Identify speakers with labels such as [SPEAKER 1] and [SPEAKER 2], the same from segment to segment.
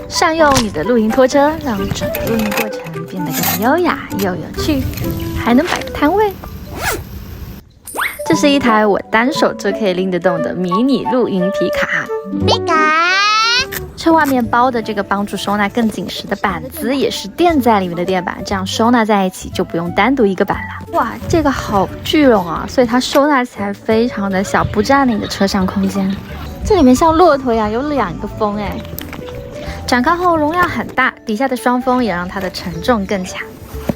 [SPEAKER 1] 善用你的露營拖車，讓整個露營過程變得更優雅又有趣，還能擺個攤位。這是一台我單手就可以拎得動的迷你露營皮卡。車外面包的這個幫助收納更緊實的板子，也是墊在裡面的墊板，這樣收納在一起就不用單獨一個板了。哇，這個好聚攏啊，所以它收納起來非常的小，不佔你的車上空間。這裡面像駱駝一樣有2個風哎，展開後容量很大，底下的雙風也讓它的承重更強。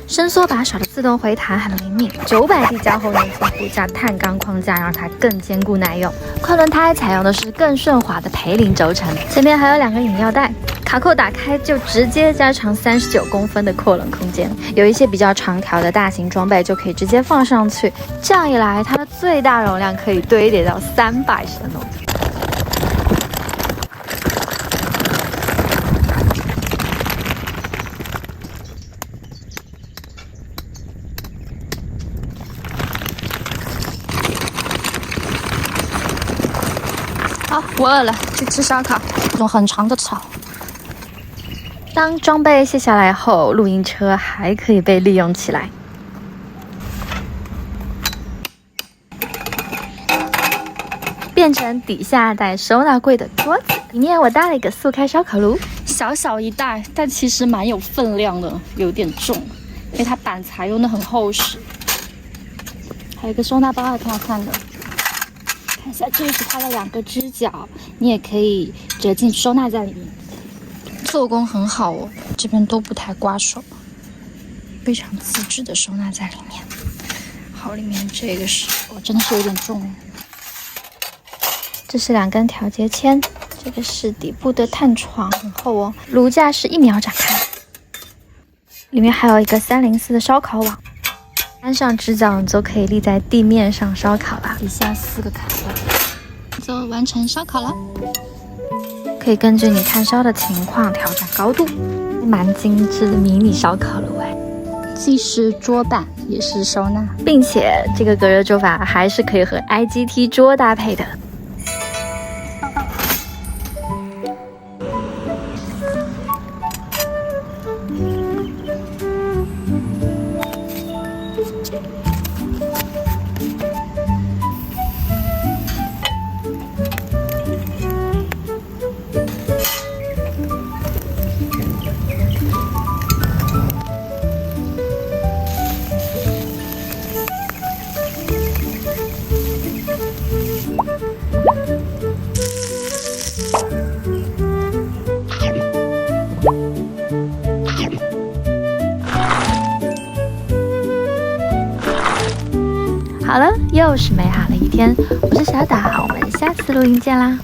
[SPEAKER 1] 伸縮把手的自動回彈很靈敏，900D 加厚粘貼布加碳鋼框架，讓它更堅固耐用。快輪胎採用的是更順滑的培林軸承，前面還有2個引藥帶，卡扣打開就直接加長39公分的擴冷空間。有一些比較長條的大型裝備就可以直接放上去，這樣一來，它的最大容量可以堆疊到300升哦。好，我餓了，去吃燒烤。这種很長的草。當裝備卸下來後，露營車還可以被利用起來。變成底下帶收納櫃的桌子，裡面我搭了一個速開燒烤爐，
[SPEAKER 2] 小小一袋，但其實蠻有分量的，有點重，因為它板材用的很厚實。還有一個收納包還挺好看的。看一下，這是它的2個支腳，你也可以折進收納在裡面，做工很好哦，這邊都不太刮手，非常自制的收納在裡面。好，裡面這個是，真的是有點重哦。
[SPEAKER 1] 這是2根調節籤，這個是底部的炭床，很厚哦。爐架是1秒展開，裡面還有一個304的燒烤網。安上支腳就可以立在地面上燒烤了，
[SPEAKER 2] 底下4個卡位，就完成燒烤了。
[SPEAKER 1] 可以根据你炭燒的情況調整高度，蠻精緻的迷你燒烤爐哎。
[SPEAKER 2] 既是桌板也是收納，
[SPEAKER 1] 並且這個隔熱做法還是可以和 IGT 桌搭配的。好了，又是美好的一天。我是小島，我們下次露營見啦。